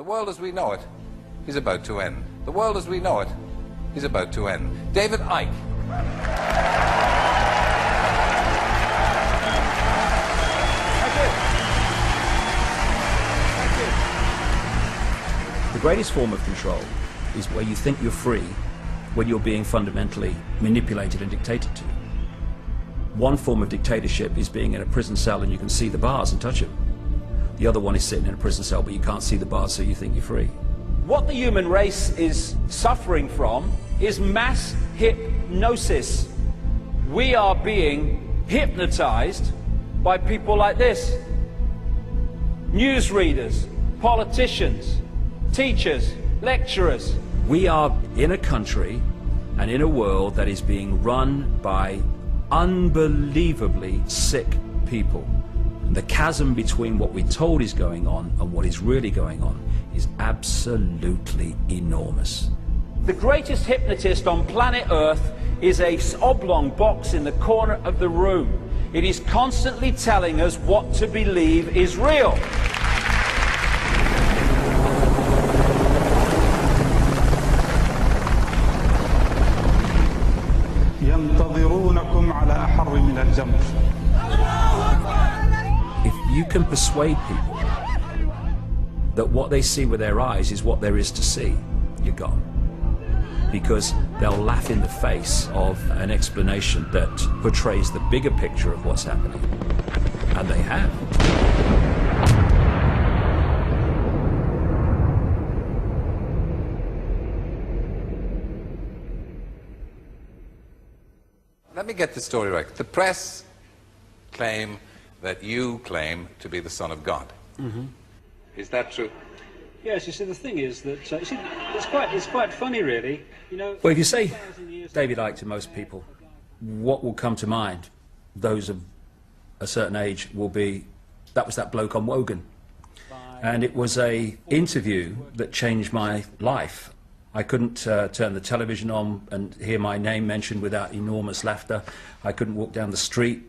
The world as we know it is about to end. The world as we know it is about to end. David Icke. The greatest form of control is where you think you're free when you're being fundamentally manipulated and dictated to. One form of dictatorship is being in a prison cell and you can see the bars and touch them. The other one is sitting in a prison cell but you can't see the bars, so you think you're free. What the human race is suffering from is mass hypnosis. We are being hypnotized by people like this. Newsreaders, politicians, teachers, lecturers. We are in a country and in a world that is being run by unbelievably sick people. And the chasm between what we're told is going on and what is really going on is absolutely enormous. The greatest hypnotist on planet Earth is an oblong box in the corner of the room. It is constantly telling us what to believe is real. If you can persuade people that what they see with their eyes is what there is to see, you're gone. Because they'll laugh in the face of an explanation that portrays the bigger picture of what's happening. And they have. Let me get the story right. The press claim that you claim to be the Son of God. Mm-hmm. Is that true? Yes, you see, the thing is that it's quite funny, really. You know. Well, if you say David Icke to most people, what will come to mind, those of a certain age, will be, that was that bloke on Wogan. And it was an interview that changed my life. I couldn't turn the television on and hear my name mentioned without enormous laughter. I couldn't walk down the street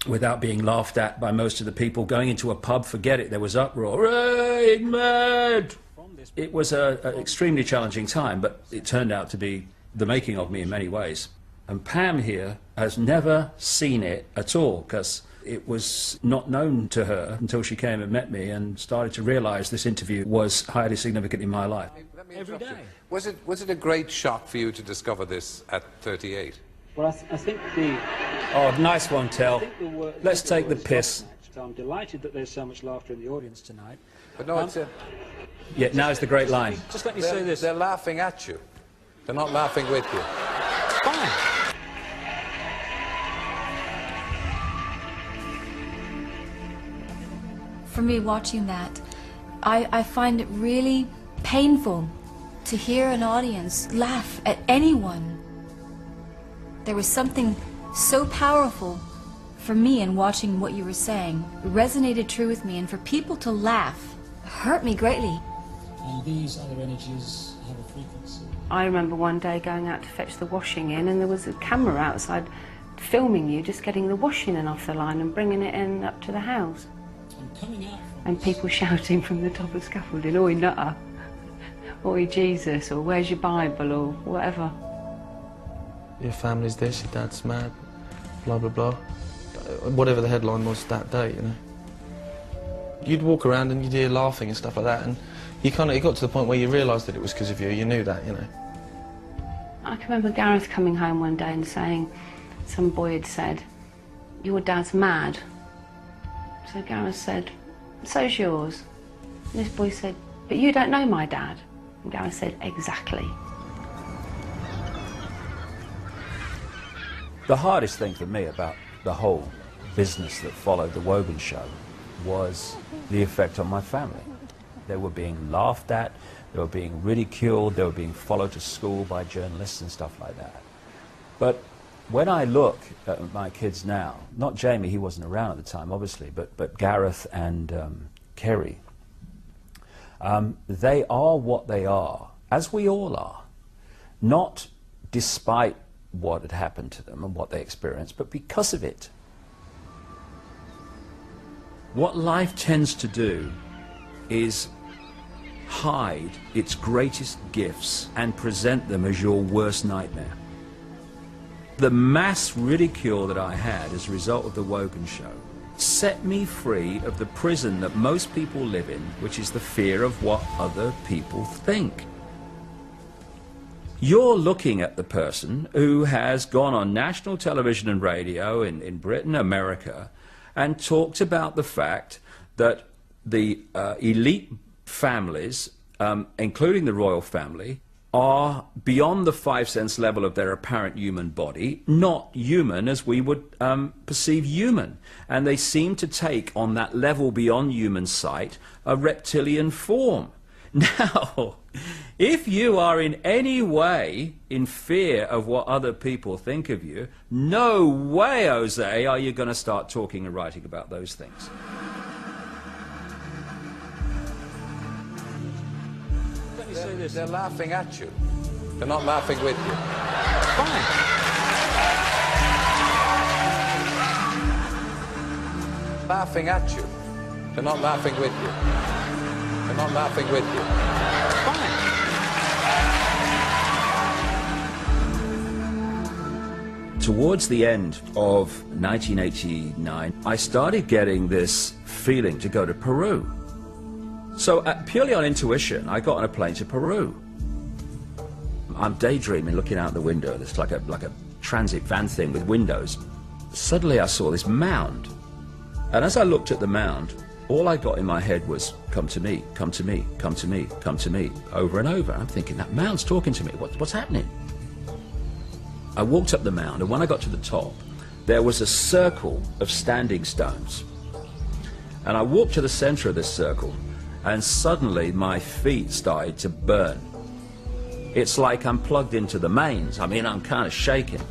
without being laughed at by most of the people. Going into a pub, forget it, there was uproar. Right, mad! It was an extremely challenging time, but it turned out to be the making of me in many ways. And Pam here has never seen it at all, because it was not known to her until she came and met me and started to realise this interview was highly significant in my life. Every day. Was it a great shock for you to discover this at 38? Well, I think the... Oh, nice one, Tell. Let's take the piss. I'm delighted that there's so much laughter in the audience tonight. But no, it's a... Yeah, now's the great line. Just let me say this. They're laughing at you. They're not laughing with you. Fine. For me, watching that, I find it really painful to hear an audience laugh at anyone. There was something so powerful for me in watching what you were saying. It resonated true with me, and for people to laugh hurt me greatly. And these other energies have a frequency. I remember one day going out to fetch the washing in, and there was a camera outside filming you just getting the washing in off the line and bringing it in up to the house. And people shouting from the top of the scaffolding, "Oi, nutter," "Oi, Jesus," or "Where's your Bible," or whatever. Your family's this, your dad's mad, blah, blah, blah. Whatever the headline was that day, you know. You'd walk around and you'd hear laughing and stuff like that, and it got to the point where you realised that it was because of you knew that, you know. I can remember Gareth coming home one day and saying, some boy had said, "Your dad's mad." So Gareth said, "So's yours." And this boy said, "But you don't know my dad." And Gareth said, "Exactly." The hardest thing for me about the whole business that followed the Wogan show was the effect on my family. They were being laughed at, they were being ridiculed, they were being followed to school by journalists and stuff like that. But when I look at my kids now, not Jamie, he wasn't around at the time, obviously, but Gareth and Kerry, they are what they are, as we all are, not despite what had happened to them and what they experienced, but because of it. What life tends to do is hide its greatest gifts and present them as your worst nightmare. The mass ridicule that I had as a result of the Wogan show set me free of the prison that most people live in, which is the fear of what other people think. You're looking at the person who has gone on national television and radio in Britain, America, and talked about the fact that the elite families, including the royal family, are beyond the 5 sense level of their apparent human body, not human as we would perceive human. And they seem to take on that level beyond human sight a reptilian form. Now, if you are in any way in fear of what other people think of you, no way, Jose, are you going to start talking and writing about those things. They're laughing at you. They're not laughing with you. Fine. Laughing at you. They're not laughing with you. They're not laughing with you. Fine. Towards the end of 1989, I started getting this feeling to go to Peru. So purely on intuition, I got on a plane to Peru. I'm daydreaming, looking out the window. It's like a transit van thing with windows. Suddenly I saw this mound. And as I looked at the mound, all I got in my head was, come to me, come to me, come to me, come to me, over and over. I'm thinking, that mound's talking to me. What's happening? I walked up the mound, and when I got to the top, there was a circle of standing stones. And I walked to the center of this circle, and suddenly my feet started to burn. It's like I'm plugged into the mains. I mean, I'm kind of shaking.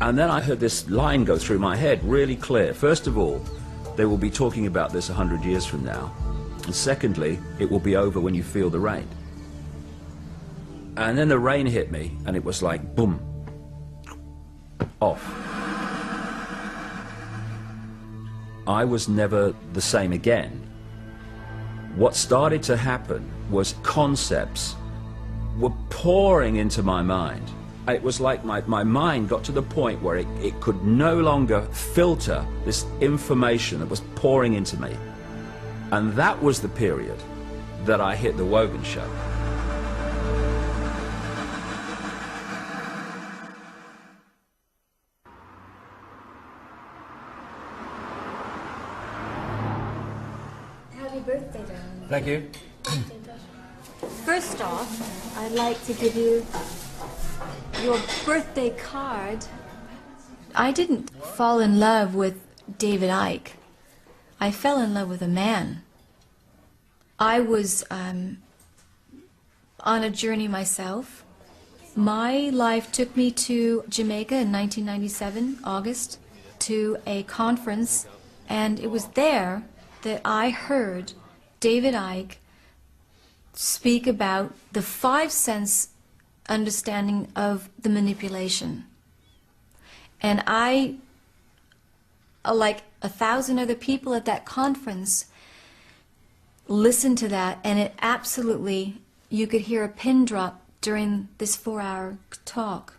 And then I heard this line go through my head really clear. First of all, they will be talking about this 100 years from now. And secondly, it will be over when you feel the rain. And then the rain hit me, and it was like, boom, off. I was never the same again. What started to happen was concepts were pouring into my mind. It was like my mind got to the point where it could no longer filter this information that was pouring into me. And that was the period that I hit the Wogan show. Happy birthday, darling. Thank you. First off, I'd like to give you your birthday card. I didn't fall in love with David Icke. I fell in love with a man. I was on a journey myself. My life took me to Jamaica in 1997, August, to a conference, and it was there that I heard David Icke speak about the 5 sense understanding of the manipulation. And I, like 1,000 other people at that conference, listened to that, and it absolutely, you could hear a pin drop during this 4-hour talk.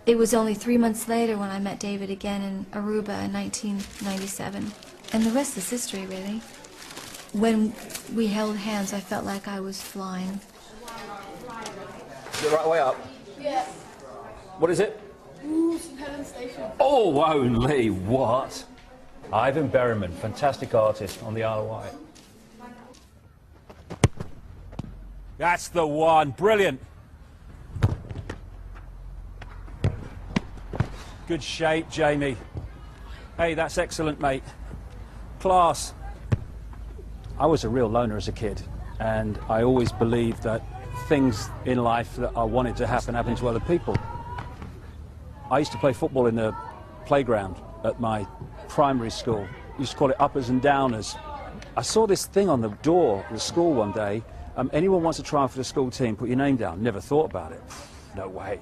It was only 3 months later when I met David again in Aruba in 1997. And the rest is history, really. When we held hands, I felt like I was flying. The right way up? Yeah. What is it? Ooh, St. Helens Station. Oh, only what? Ivan Berryman, fantastic artist on the Isle of Wight. That's the one. Brilliant. Good shape, Jamie. Hey, that's excellent, mate. Class. I was a real loner as a kid, and I always believed that things in life that I wanted to happen happened to other people. I used to play football in the playground at my primary school. We used to call it uppers and downers. I saw this thing on the door of the school one day. Anyone wants to try out for the school team, put your name down. Never thought about it. No way.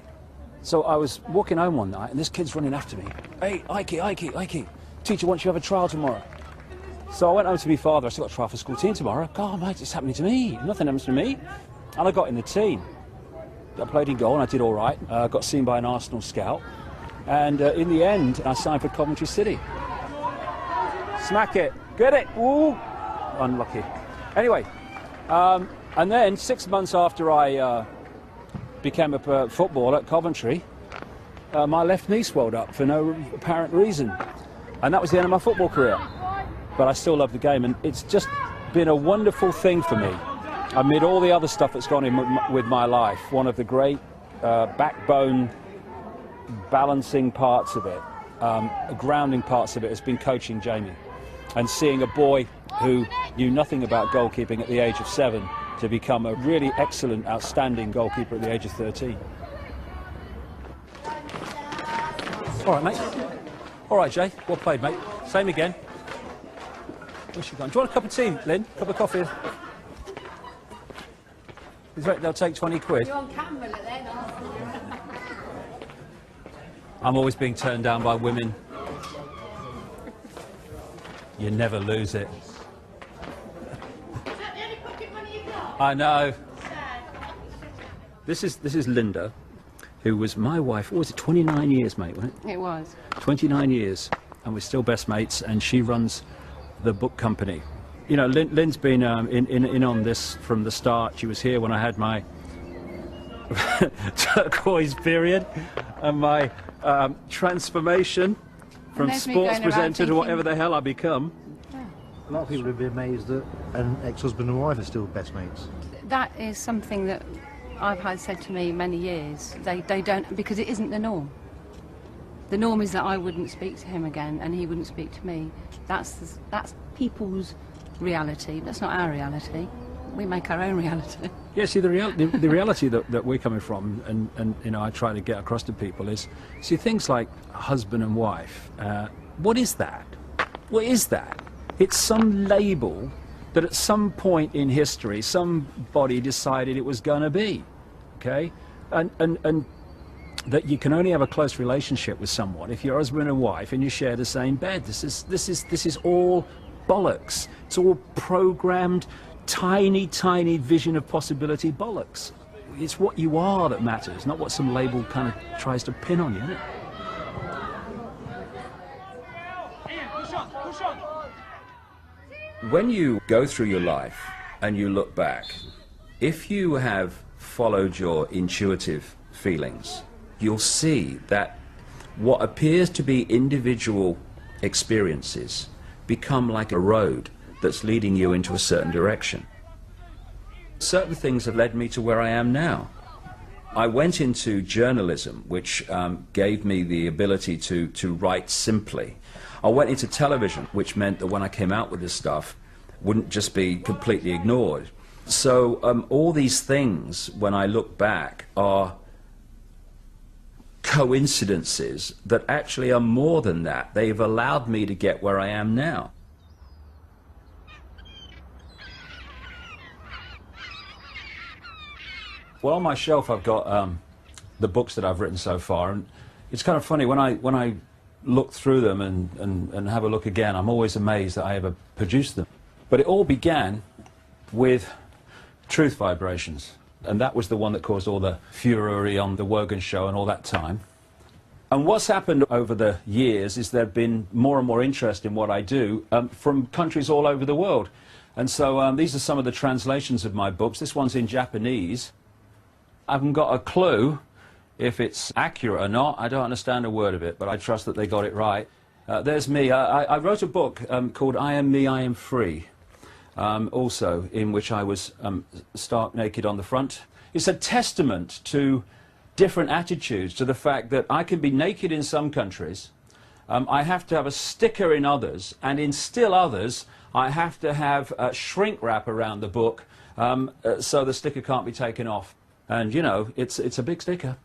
So I was walking home one night, and this kid's running after me. Hey, Icke, Icke, Icke. Teacher wants you to have a trial tomorrow. So I went home to my father. I said, I've got to try for school team tomorrow. God, mate, it's happening to me. Nothing happens to me. And I got in the team. I played in goal and I did all right. Got seen by an Arsenal scout. And in the end, I signed for Coventry City. Smack it. Get it. Ooh. Unlucky. Anyway, and then 6 months after I became a footballer at Coventry, my left knee swelled up for no apparent reason. And that was the end of my football career. But I still love the game, and it's just been a wonderful thing for me. Amid all the other stuff that's gone in with my life, one of the great backbone balancing parts of it, grounding parts of it has been coaching Jamie and seeing a boy who knew nothing about goalkeeping at the age of 7 to become a really excellent, outstanding goalkeeper at the age of 13. All right, mate. All right, Jay. Well played, mate. Same again. Where's she gone? Do you want a cup of tea, Lynn? Cup of coffee? They'll take 20 quid. You're on camera, then, aren't you? I'm always being turned down by women. You never lose it. Is that the only pocket money you got? I know. Sad. This is Linda, who was my wife. What was it? 29 years, mate, wasn't it? It was. 29 years, and we're still best mates. And she runs the book company. You know, Lynn's been in on this from the start. She was here when I had my turquoise period and my transformation from sports presenter to whatever the hell I become. A lot of people would be amazed that an ex-husband and wife are still best mates. That is something that I've had said to me many years. They don't, because it isn't the norm. The norm is that I wouldn't speak to him again and he wouldn't speak to me. That's people's reality. That's not our reality. We make our own reality. Yeah, see, the reality that we're coming from, and you know, I try to get across to people is, see, things like husband and wife. What is that? What is that? It's some label that at some point in history somebody decided it was going to be, okay, and that you can only have a close relationship with someone if you're husband and wife and you share the same bed. This is all bollocks. It's all programmed, tiny vision of possibility bollocks. It's what you are that matters, not what some label kind of tries to pin on you, isn't it? When you go through your life and you look back, if you have followed your intuitive feelings, you'll see that what appears to be individual experiences become like a road that's leading you into a certain direction. Certain things have led me to where I am now. I went into journalism, which gave me the ability to write simply. I went into television, which meant that when I came out with this stuff, wouldn't just be completely ignored. So all these things, when I look back, are coincidences that actually are more than that. They've allowed me to get where I am now. Well, on my shelf I've got the books that I've written so far, and it's kind of funny when I look through them and have a look again, I'm always amazed that I ever produced them. But it all began with Truth Vibrations, and that was the one that caused all the furore on the Wogan show and all that time. And what's happened over the years is there've been more and more interest in what I do from countries all over the world. And so these are some of the translations of my books. This one's in Japanese. I haven't got a clue if it's accurate or not. I don't understand a word of it, but I trust that they got it right. There's me. I wrote a book called I Am Me, I Am Free, also, in which I was stark naked on the front. It's a testament to different attitudes, to the fact that I can be naked in some countries, I have to have a sticker in others, and in still others, I have to have a shrink wrap around the book so the sticker can't be taken off. And, you know, it's a big sticker.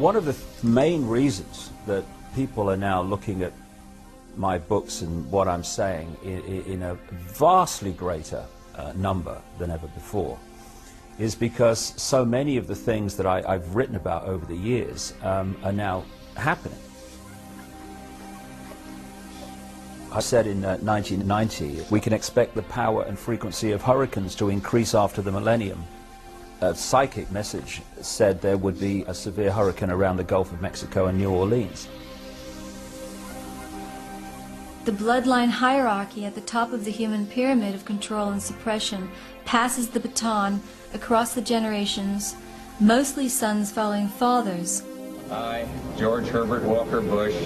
One of the main reasons that people are now looking at my books and what I'm saying in a vastly greater number than ever before is because so many of the things that I've written about over the years are now happening. I said in 1990 we can expect the power and frequency of hurricanes to increase after the millennium. A psychic message said there would be a severe hurricane around the Gulf of Mexico and New Orleans. The bloodline hierarchy at the top of the human pyramid of control and suppression passes the baton across the generations, mostly sons following fathers. I, George Herbert Walker Bush,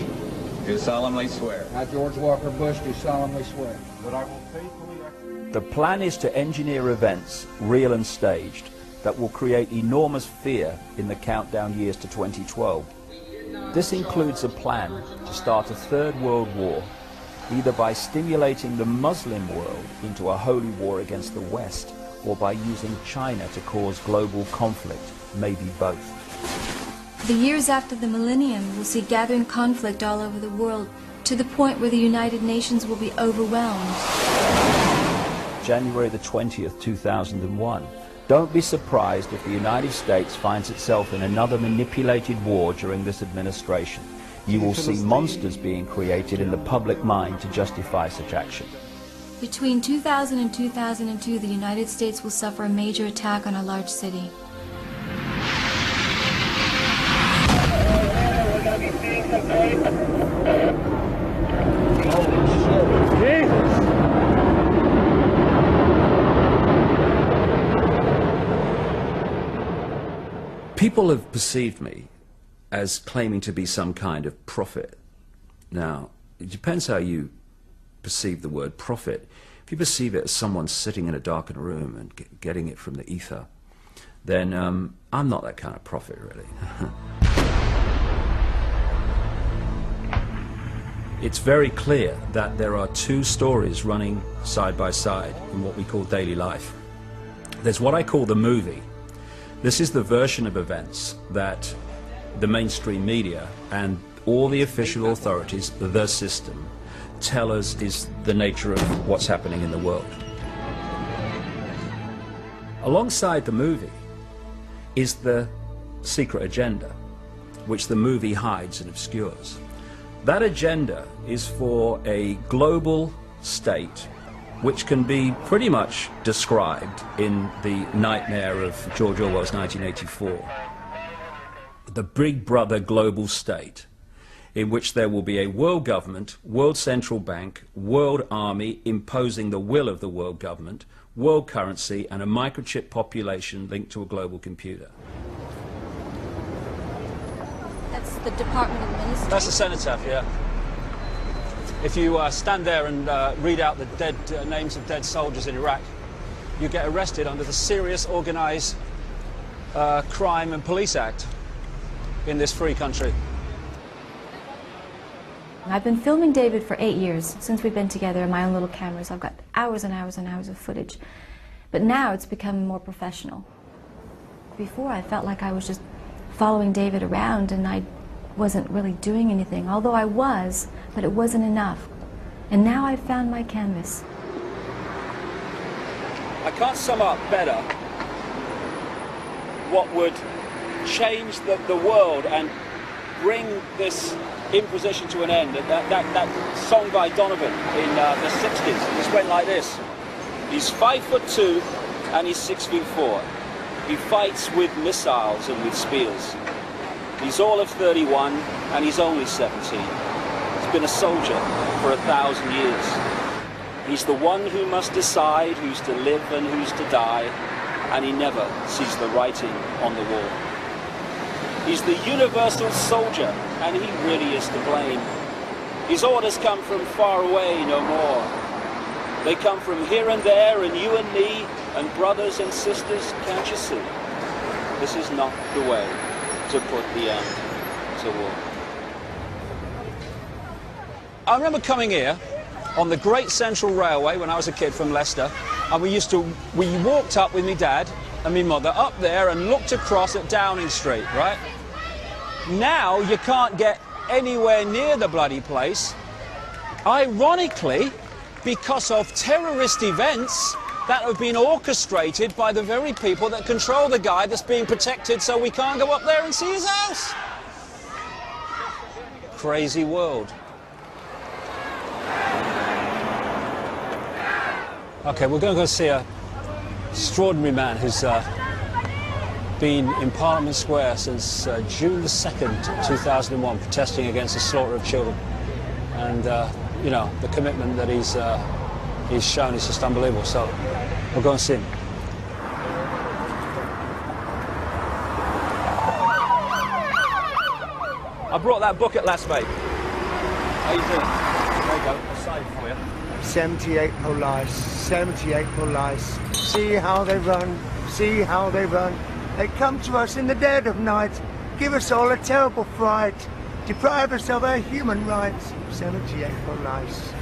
do solemnly swear. I, George Walker Bush, do solemnly swear. That I will faithfully execute. The plan is to engineer events, real and staged, that will create enormous fear in the countdown years to 2012. This includes a plan to start a third world war, either by stimulating the Muslim world into a holy war against the West, or by using China to cause global conflict, maybe both. The years after the millennium will see gathering conflict all over the world, to the point where the United Nations will be overwhelmed. January the 20th, 2001. Don't be surprised if the United States finds itself in another manipulated war during this administration. You will see monsters being created in the public mind to justify such action. Between 2000 and 2002, the United States will suffer a major attack on a large city. We're going to be seeing some tape. People have perceived me as claiming to be some kind of prophet. Now, it depends how you perceive the word prophet. If you perceive it as someone sitting in a darkened room and getting it from the ether, then I'm not that kind of prophet, really. It's very clear that there are two stories running side by side in what we call daily life. There's what I call the movie. This is the version of events that the mainstream media and all the official authorities, the system, tell us is the nature of what's happening in the world. Alongside the movie is the secret agenda, which the movie hides and obscures. That agenda is for a global state which can be pretty much described in the nightmare of George Orwell's 1984. The Big Brother global state, in which there will be a world government, world central bank, world army imposing the will of the world government, world currency, and a microchip population linked to a global computer. That's the Department of Ministry? That's the cenotaph, yeah. If you stand there and read out the dead names of dead soldiers in Iraq, you get arrested under the Serious Organised Crime and Police Act in this free country. I've been filming David for 8 years, since we've been together in my own little cameras. I've got hours and hours and hours of footage. But now it's become more professional. Before I felt like I was just following David around and I wasn't really doing anything, although I was, but it wasn't enough. And now I've found my canvas. I can't sum up better what would change the world and bring this imposition to an end. That song by Donovan in the 60s, just went like this. He's 5'2" and he's 6'4". He fights with missiles and with spears. He's all of 31 and he's only 17. He's been a soldier for 1,000 years. He's the one who must decide who's to live and who's to die, and he never sees the writing on the wall. He's the universal soldier, and he really is to blame. His orders come from far away no more. They come from here and there, and you and me, and brothers and sisters, can't you see? This is not the way to put the end to war. I remember coming here on the Great Central Railway when I was a kid from Leicester, and we walked up with my dad and my mother up there and looked across at Downing Street, right? Now you can't get anywhere near the bloody place, ironically, because of terrorist events that have been orchestrated by the very people that control the guy that's being protected, so we can't go up there and see his house. Crazy world. Okay, we're going to go see an extraordinary man who's been in Parliament Square since June the 2nd, 2001, protesting against the slaughter of children. And, you know, the commitment that he's shown is just unbelievable. So we'll go and see him. I brought that book at last, mate. How you doing? There you go. I'll sign it for you. 78 police, 78 police. See how they run, see how they run. They come to us in the dead of night, give us all a terrible fright, deprive us of our human rights. 78 police.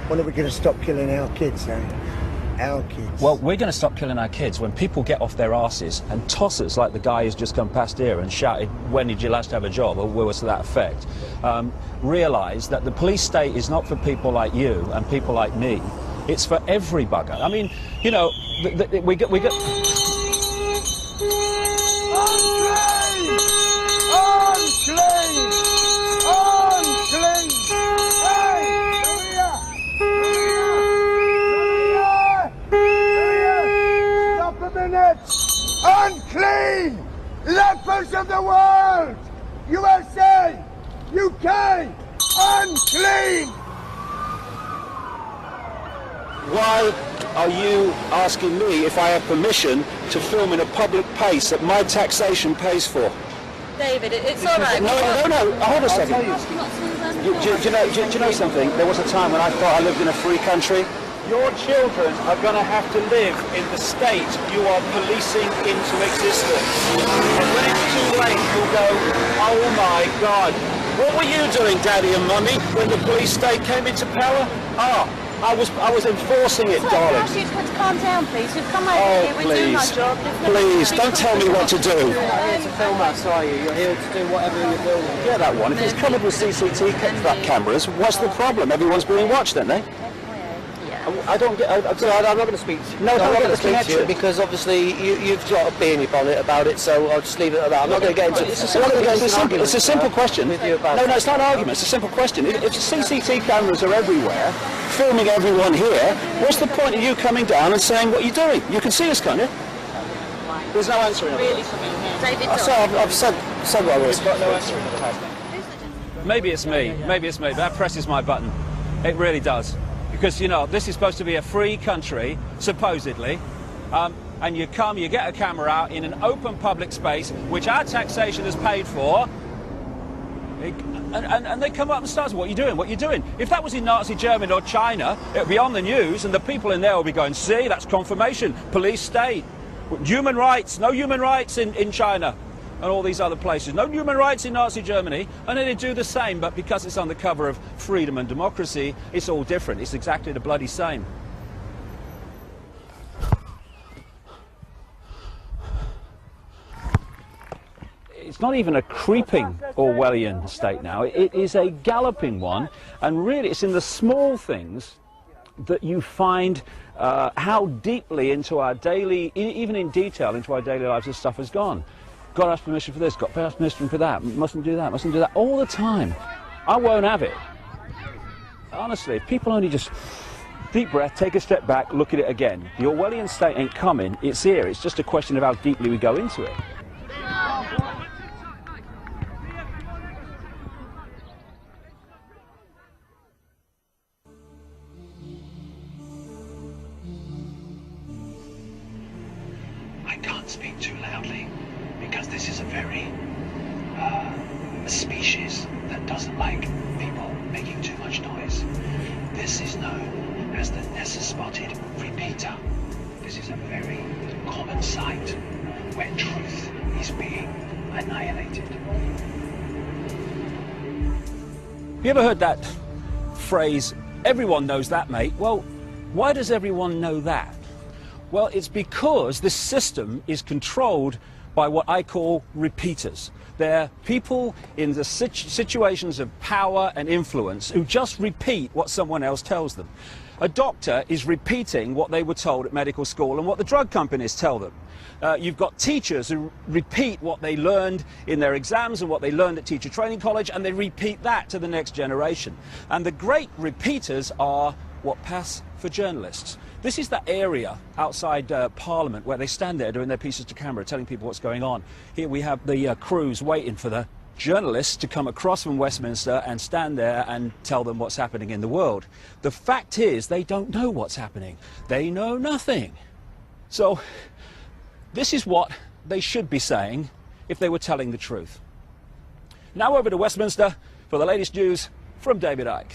When are we going to stop killing our kids, eh? Our kids. Well, we're going to stop killing our kids when people get off their arses and toss us like the guy who's just come past here and shouted, "When did you last have a job?" or words to that effect. Realise that the police state is not for people like you and people like me. It's for every bugger. I mean, you know, we get. Unclean! Unclean! Stop a minute! Unclean! Lepers of the world! USA! UK! Unclean! Why are you asking me if I have permission to film in a public place that my taxation pays for? David, it's all right. No, hold a second. Do you know something? There was a time when I thought I lived in a free country. Your children are going to have to live in the state you are policing into existence. And when it's too late, you'll go, "Oh my God, what were you doing, Daddy and Mummy, when the police state came into power?" I was enforcing it, darling. You've got to calm down, please. We've come over here, we're doing our job. Please, don't tell me what to do. You're not here to film us, are you? You're here to do whatever you're doing. Yeah, that one. If it's covered with CCTV cameras, what's the problem? Everyone's being watched, aren't they? I don't get. I'm not going to speak to you. No, I'm not going to speak to you because obviously you've got a bee in your bonnet about it, so I'll just leave it at that. I'm not going to get into it. It's a simple question. No, it's not an argument. It's a simple question. If CCTV cameras are everywhere, filming everyone here, what's the point of you coming down and saying what you're doing? You can see us, can't you? There's no answer in it. David, I've said what I was. no answer in it. Maybe it's me. Maybe it's me. But that presses my button. It really does. Because, you know, this is supposed to be a free country, supposedly, and you get a camera out in an open public space, which our taxation has paid for, and they come up and start, "What are you doing? What are you doing?" If that was in Nazi Germany or China, it would be on the news, and the people in there will be going, "See, that's confirmation, police state, human rights, no human rights in China." And all these other places. No human rights in Nazi Germany, and then they do the same, but because it's on the cover of freedom and democracy, it's all different. It's exactly the bloody same. It's not even a creeping Orwellian state now. It is a galloping one, and really it's in the small things that you find how deeply into our daily, even in detail, into our daily lives this stuff has gone. Got to ask permission for this, got to ask permission for that, mustn't do that, all the time. I won't have it. Honestly, if people only just deep breath, take a step back, look at it again. The Orwellian state ain't coming, it's here. It's just a question of how deeply we go into it. I can't speak too loudly, because this is a very a species that doesn't like people making too much noise. This is known as the Nessus-spotted repeater. This is a very common sight where truth is being annihilated. Have you ever heard that phrase, "Everyone knows that, mate"? Well, why does everyone know that? Well, it's because this system is controlled by what I call repeaters. They're people in the situations of power and influence who just repeat what someone else tells them. A doctor is repeating what they were told at medical school and what the drug companies tell them. You've got teachers who repeat what they learned in their exams and what they learned at teacher training college, and they repeat that to the next generation. And the great repeaters are what pass for journalists. This is that area outside Parliament where they stand there doing their pieces to camera, telling people what's going on. Here we have the crews waiting for the journalists to come across from Westminster and stand there and tell them what's happening in the world. The fact is, they don't know what's happening. They know nothing. So this is what they should be saying if they were telling the truth. Now over to Westminster for the latest news from David Icke.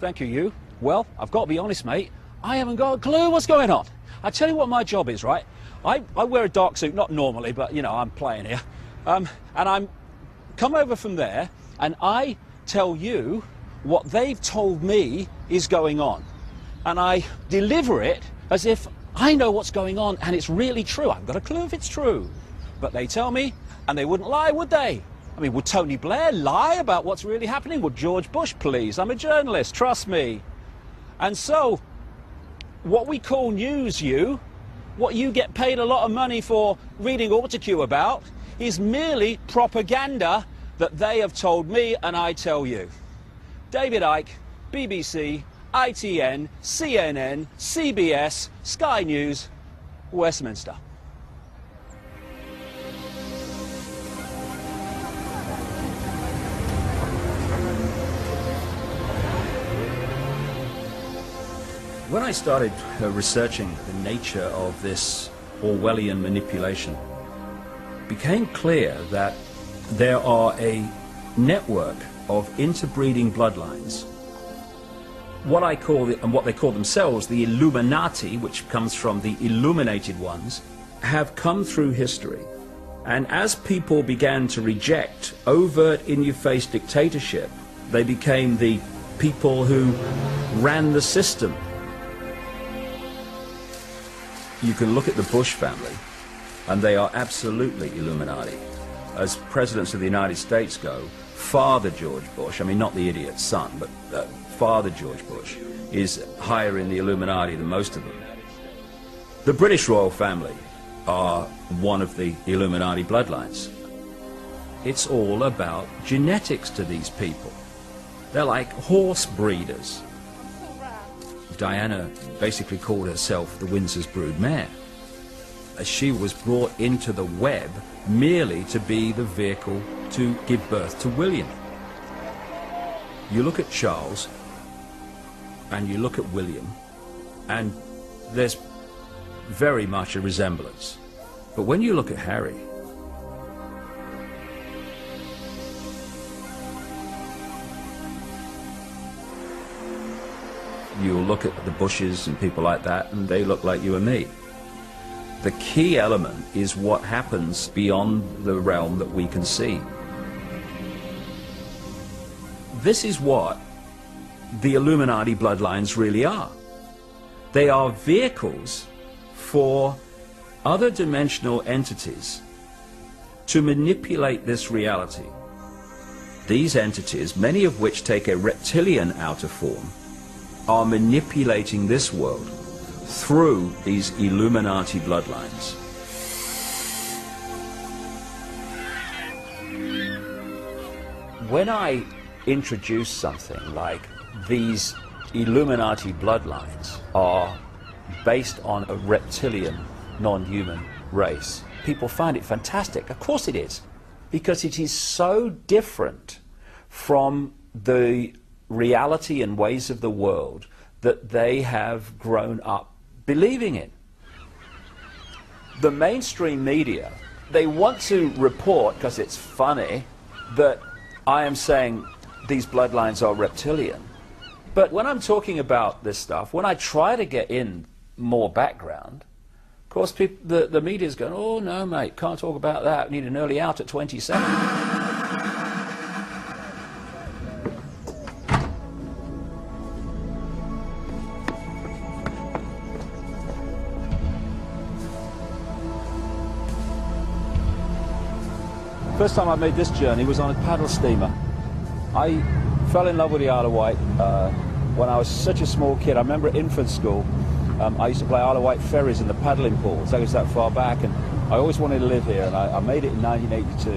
Thank you, you. Well, I've got to be honest, mate, I haven't got a clue what's going on. I tell you what my job is, right? I wear a dark suit, not normally, but, you know, I'm playing here. And I'm come over from there, and I tell you what they've told me is going on. And I deliver it as if I know what's going on, and it's really true. I haven't got a clue if it's true. But they tell me, and they wouldn't lie, would they? I mean, would Tony Blair lie about what's really happening? Would George Bush, please? I'm a journalist, trust me. And so, what we call news, what you get paid a lot of money for reading Autocue about, is merely propaganda that they have told me and I tell you. David Icke, BBC, ITN, CNN, CBS, Sky News, Westminster. When I started researching the nature of this Orwellian manipulation, it became clear that there are a network of interbreeding bloodlines. What I call, and what they call themselves, the Illuminati, which comes from the illuminated ones, have come through history. And as people began to reject overt, in-your-face dictatorship, they became the people who ran the system. You can look at the Bush family, and they are absolutely Illuminati. As presidents of the United States go, Father George Bush, I mean not the idiot's son, but Father George Bush, is higher in the Illuminati than most of them. The British royal family are one of the Illuminati bloodlines. It's all about genetics to these people. They're like horse breeders. Diana basically called herself the Windsor's broodmare. She was brought into the web merely to be the vehicle to give birth to William. You look at Charles and you look at William, and there's very much a resemblance. But when you look at Harry, you'll look at the Bushes and people like that, and they look like you and me. The key element is what happens beyond the realm that we can see. This is what the Illuminati bloodlines really are. They are vehicles for other dimensional entities to manipulate this reality. These entities, many of which take a reptilian outer form, are manipulating this world through these Illuminati bloodlines. When I introduce something like these Illuminati bloodlines are based on a reptilian, non-human race, people find it fantastic. Of course it is, because it is so different from the reality and ways of the world that they have grown up believing in. The mainstream media, they want to report, because it's funny, that I am saying these bloodlines are reptilian. But when I'm talking about this stuff, when I try to get in more background, of course the media's going, oh no mate, can't talk about that, we need an early out at 27. First time I made this journey was on a paddle steamer. I fell in love with the Isle of Wight when I was such a small kid. I remember at infant school, I used to play Isle of Wight ferries in the paddling pools. I was that far back, and I always wanted to live here, and I made it in 1982.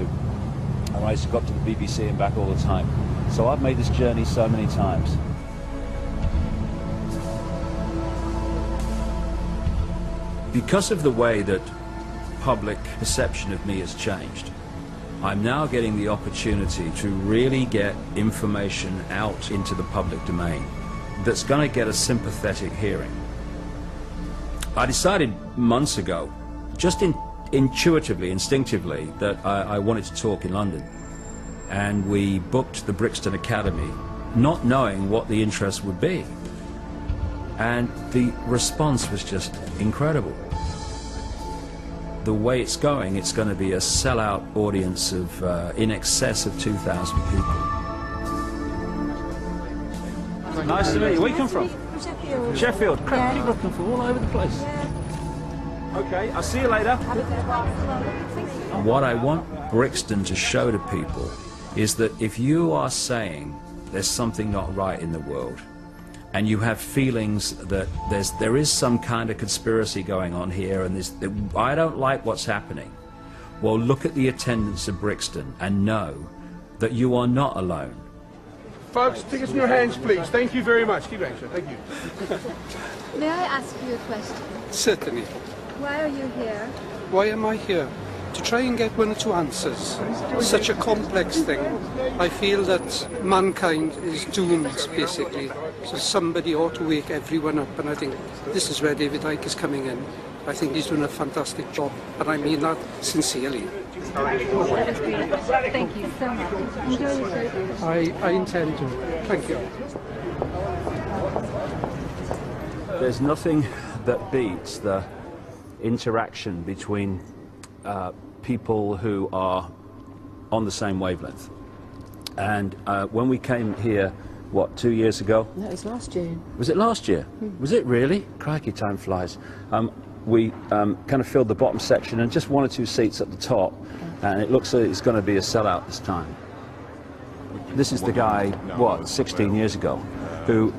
And I used to go up to the BBC and back all the time. So I've made this journey so many times. Because of the way that public perception of me has changed, I'm now getting the opportunity to really get information out into the public domain that's going to get a sympathetic hearing. I decided months ago, just intuitively, instinctively, that I wanted to talk in London. And we booked the Brixton Academy, not knowing what the interest would be. And the response was just incredible. The way it's going to be a sellout audience of in excess of 2,000 people. Nice to meet you. Where you come from? Sheffield. Sheffield. Crap, Yeah. people are looking for all over the place. Yeah. Okay, I'll see you later. What I want Brixton to show to people is that if you are saying there's something not right in the world, and you have feelings that there is some kind of conspiracy going on here, and I don't like what's happening, well, look at the attendance of Brixton and know that you are not alone. Folks, tickets in your hands, please. Thank you very much. Keep going, sir. Thank you. May I ask you a question? Certainly. Why are you here? Why am I here? To try and get one or two answers. Such a complex thing. I feel that mankind is doomed, basically. So somebody ought to wake everyone up, and I think this is where David Icke is coming in. I think he's doing a fantastic job, and I mean that sincerely. Thank you so much. Enjoy your show. I intend to. Thank you. There's nothing that beats the interaction between people who are on the same wavelength. And when we came here, what, 2 years ago? No, it was last year. Was it last year? Was it really? Crikey, time flies. We kind of filled the bottom section and just 1 or 2 seats at the top, and it looks like it's going to be a sellout this time. This is the guy, what, 16 years ago, who,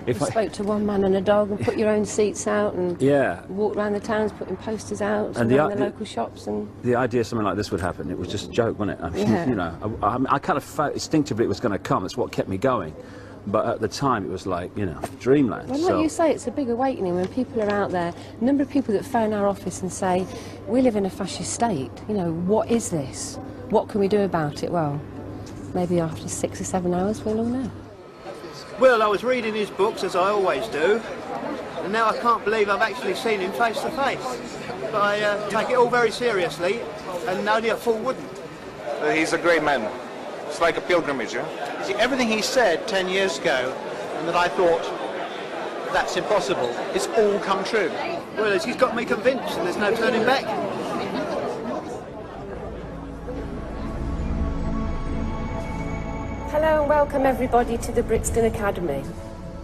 if I spoke to one man and a dog and put your own seats out and walked around the towns putting posters out and around the local shops. And the idea something like this would happen, it was just a joke, wasn't it? I mean, you know, I kind of felt instinctively it was going to come. It's what kept me going. But at the time, it was like, you know, dreamland. Well, like you say, it's a big awakening when people are out there. A number of people that phone our office and say, we live in a fascist state. You know, what is this? What can we do about it? Well, maybe after 6 or 7 hours, we'll all know. Well, I was reading his books, as I always do, and now I can't believe I've actually seen him face to face. But I take it all very seriously, and only a fool wouldn't. He's a great man. It's like a pilgrimage, yeah? See, everything he said 10 years ago, and that I thought, that's impossible, it's all come true. Well, he's got me convinced, and there's no turning back. Hello and welcome everybody to the Brixton Academy.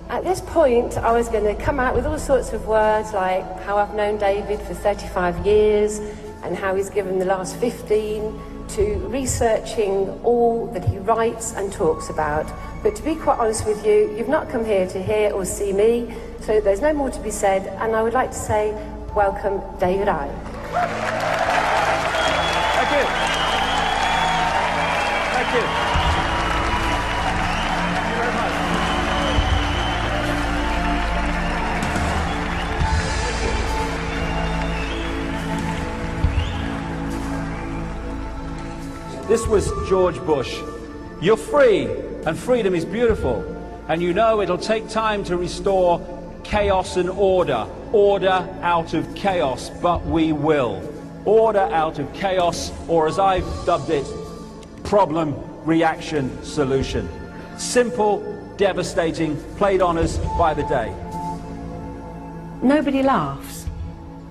At this point I was going to come out with all sorts of words like how I've known David for 35 years and how he's given the last 15 to researching all that he writes and talks about. But to be quite honest with you, you've not come here to hear or see me, so there's no more to be said, and I would like to say welcome David Icke. Thank you. Thank you. This was George Bush. You're free, and freedom is beautiful. And you know it'll take time to restore chaos and order. Order out of chaos, but we will. Order out of chaos, or as I've dubbed it, problem, reaction, solution. Simple, devastating, played on us by the day. Nobody laughs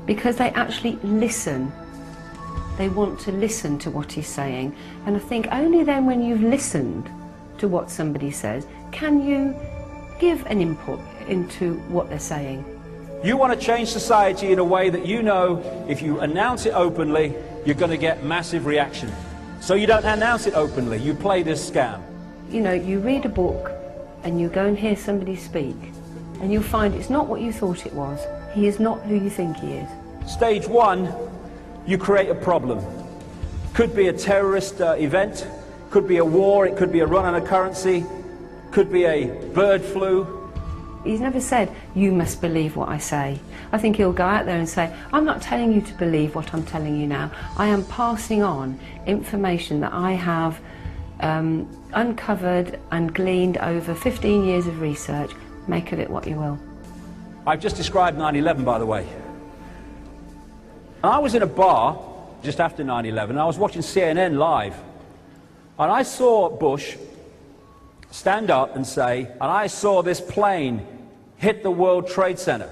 because they actually listen. They want to listen to what he's saying. And I think only then when you've listened to what somebody says, can you give an input into what they're saying. You want to change society in a way that you know if you announce it openly, you're going to get massive reaction. So you don't announce it openly, you play this scam. You know, you read a book and you go and hear somebody speak and you'll find it's not what you thought it was. He is not who you think he is. Stage one, you create a problem. Could be a terrorist event, could be a war, it could be a run on a currency, could be a bird flu. He's never said, you must believe what I say. I think he'll go out there and say, I'm not telling you to believe what I'm telling you now. I am passing on information that I have uncovered and gleaned over 15 years of research. Make of it what you will. I've just described 9/11, by the way. I was in a bar just after 9/11, and I was watching CNN live. And I saw Bush stand up and say, and I saw this plane hit the World Trade Center.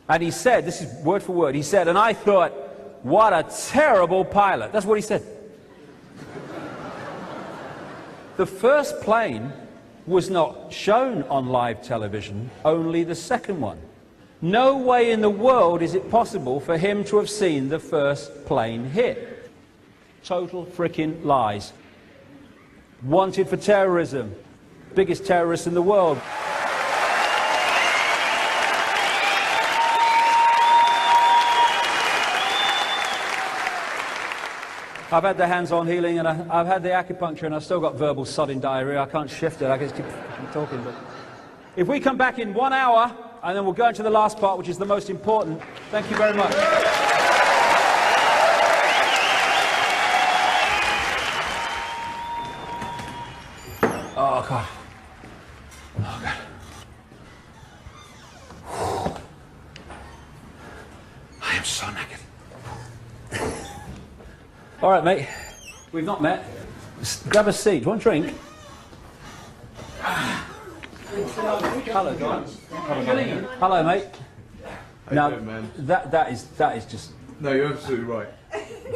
And he said, this is word for word, he said, and I thought, what a terrible pilot. That's what he said. The first plane was not shown on live television, only the second one. No way in the world is it possible for him to have seen the first plane hit. Total frickin' lies. Wanted for terrorism. Biggest terrorist in the world. I've had the hands-on healing and I've had the acupuncture and I've still got verbal sodding diarrhea. I can't shift it. I can just keep talking. But if we come back in 1 hour and then we'll go into the last part, which is the most important. Thank you very much. Oh, God. Oh, God. I am so naked. All right, mate. We've not met. Just grab a seat. Do you want a drink? Hello, guys. Hello, mate. How you doing, man? That is just. No, you're absolutely right.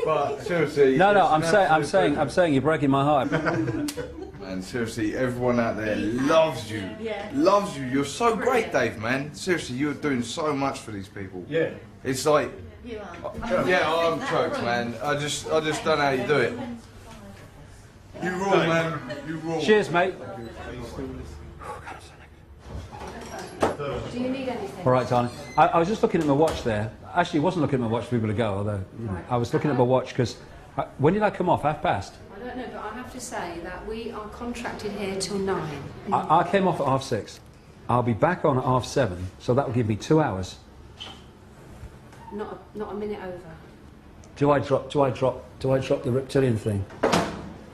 But seriously. No, I'm saying you're breaking my heart. Man, seriously, everyone out there loves you. Yeah. Loves you. You're so great, Dave, man. Seriously, you're doing so much for these people. Yeah. It's like. You are. Yeah, I'm choked, man. I just don't know how you do it. You rule, man. You rule. Cheers, mate. Do you need anything? All right, darling. I was just looking at my watch there. Actually, I wasn't looking at my watch for people to go, although I was looking at my watch because when did I come off? 5 past? I don't know, but I have to say that we are contracted here till 9. I came off at 6:30. I'll be back on at 7:30, so that will give me 2 hours. Not a minute over. Do I drop the reptilian thing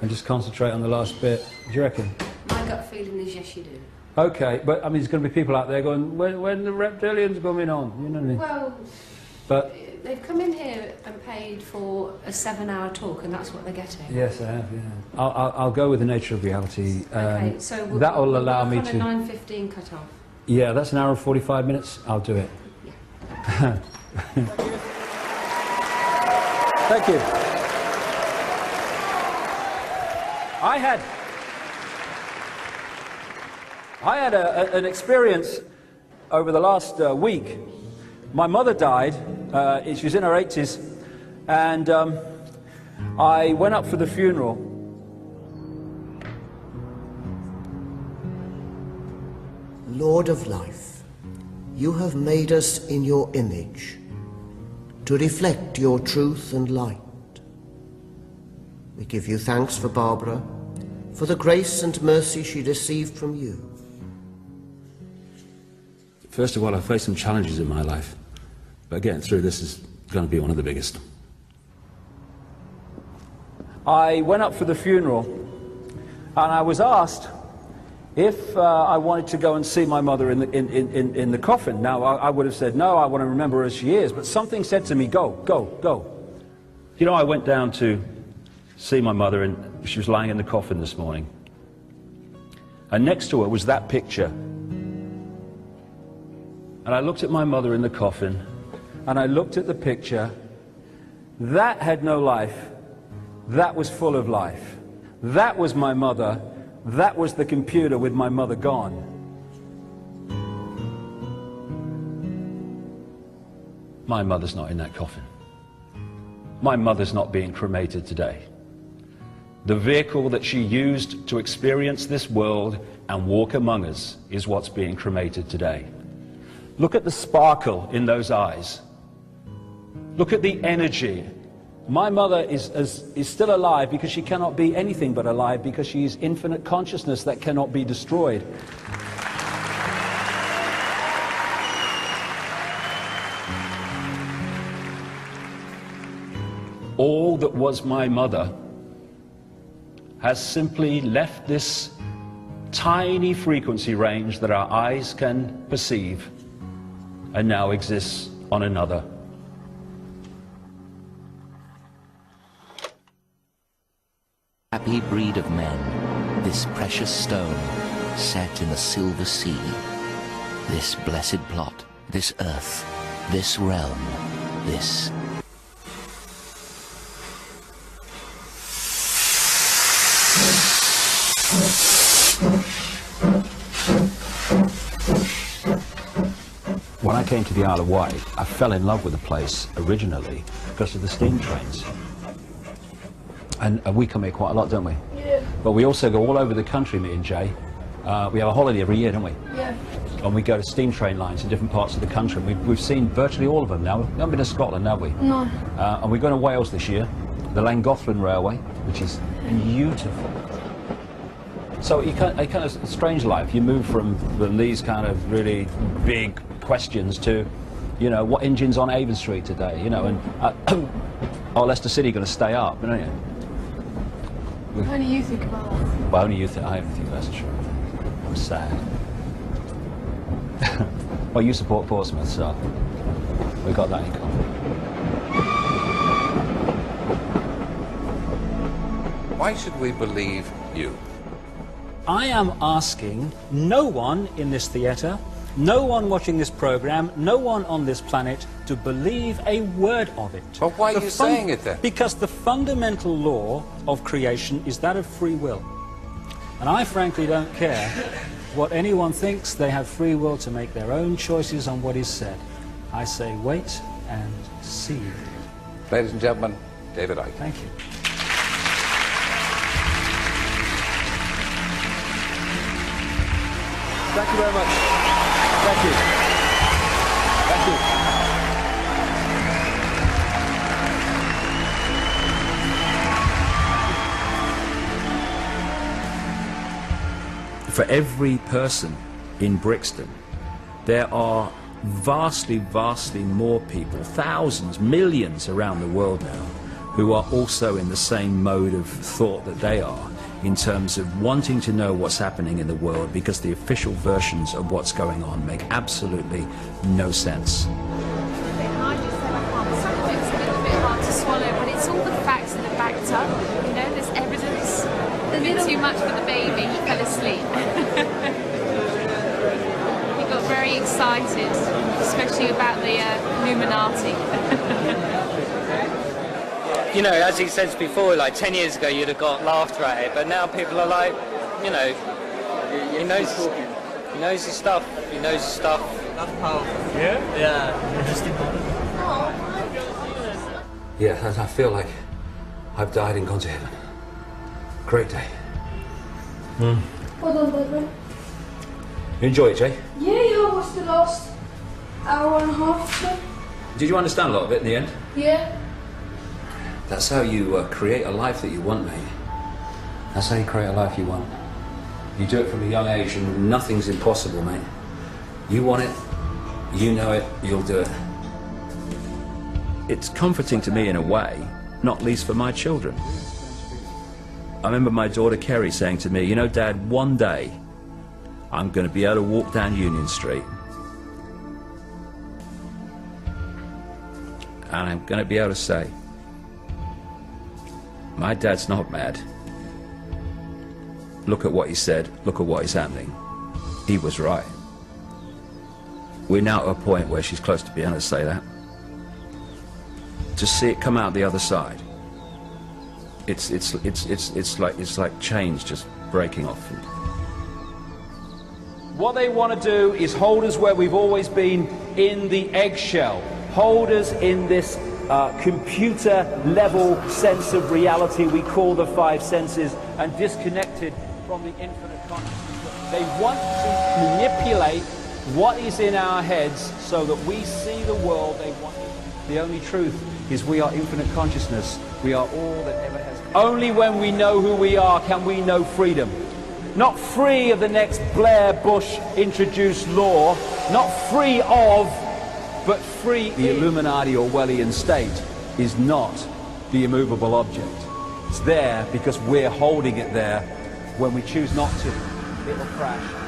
and just concentrate on the last bit? Do you reckon? My gut feeling is yes, you do. Okay, but I mean, there's going to be people out there going, when the reptilian's coming on, you know what I mean? Well, but they've come in here and paid for a 7-hour talk, and that's what they're getting. Yes, I have. Yeah, I'll go with the nature of reality. Okay, so that will allow me to. 9:15 cut off. Yeah, that's an hour and 45 minutes. I'll do it. Yeah. Thank you. I had an experience over the last week. My mother died. She was in her 80s, and I went up for the funeral. Lord of life, you have made us in your image, to reflect your truth and light. We give you thanks for Barbara, for the grace and mercy she received from you. First of all, I've faced some challenges in my life, but getting through this is going to be one of the biggest. I went up for the funeral, and I was asked if I wanted to go and see my mother in the coffin. Now, I would have said no, I want to remember her as she is, but something said to me, go, go, go. You know, I went down to see my mother, and she was lying in the coffin this morning. And next to her was that picture. And I looked at my mother in the coffin, and I looked at the picture. That had no life. That was full of life. That was my mother. That was the computer with my mother gone. My mother's not in that coffin. My mother's not being cremated today. The vehicle that she used to experience this world and walk among us is what's being cremated today. Look at the sparkle in those eyes. Look at the energy. My mother is still alive because she cannot be anything but alive, because she is infinite consciousness that cannot be destroyed. All that was my mother has simply left this tiny frequency range that our eyes can perceive and now exists on another. Happy breed of men, this precious stone set in the silver sea, this blessed plot, this earth, this realm, this When I came to the Isle of Wight, I fell in love with the place originally because of the steam trains. And we come here quite a lot, don't we? Yeah. But we also go all over the country, me and Jay. We have a holiday every year, don't we? Yeah. And we go to steam train lines in different parts of the country. We've seen virtually all of them now. We haven't been to Scotland, have we? No. And we're going to Wales this year, the Llangollen Railway, which is beautiful. So you kind of strange life. You move from these kind of really big questions to, you know, what engine's on Avon Street today, you know, and oh, Leicester City going to stay up, don't you? Only you think about that. Well, only you think. I think that's true. I'm sad. Well, you support Portsmouth, so we've got that in common. Why should we believe you? I am asking no one in this theatre, no one watching this programme, no one on this planet to believe a word of it. But why are you saying it then? Because the fundamental law of creation is that of free will. And I frankly don't care what anyone thinks. They have free will to make their own choices on what is said. I say wait and see. Ladies and gentlemen, David Icke. Thank you. Thank you very much. Thank you. Thank you. For every person in Brixton, there are vastly, vastly more people, thousands, millions around the world now, who are also in the same mode of thought that they are, in terms of wanting to know what's happening in the world, because the official versions of what's going on make absolutely no sense. But it's all the facts that are backed up, you know, there's evidence. A bit too much for the baby, he fell asleep. He got very excited, especially about the Illuminati. You know, as he says before, like 10 years ago you'd have got laughter at it, but now people are like, you know, he knows his stuff, That's powerful. Yeah? Yeah. Interesting. Yeah, I feel like I've died and gone to heaven. Great day. Well done, Bradley. You enjoy it, Jay? Yeah, I watched the last hour and a half or so. Did you understand a lot of it in the end? Yeah. That's how you create a life that you want, mate. That's how you create a life you want. You do it from a young age and nothing's impossible, mate. You want it, you know it, you'll do it. It's comforting to me in a way, not least for my children. I remember my daughter Kerry saying to me, you know, Dad, one day I'm going to be able to walk down Union Street and I'm going to be able to say, my dad's not mad. Look at what he said, look at what is happening. He was right. We're now at a point where she's close to being able to say that. To see it come out the other side, it's like chains just breaking off. What they want to do is hold us where we've always been, in the eggshell. Hold us in this computer-level sense of reality we call the five senses, and disconnected from the infinite consciousness. They want to manipulate what is in our heads so that we see the world they want. The only truth is we are infinite consciousness. We are all that ever has been. Only when we know who we are can we know freedom. Not free of the next Blair Bush introduced law, not free of, but free. The Illuminati Orwellian state is not the immovable object. It's there because we're holding it there. When we choose not to, it will crash.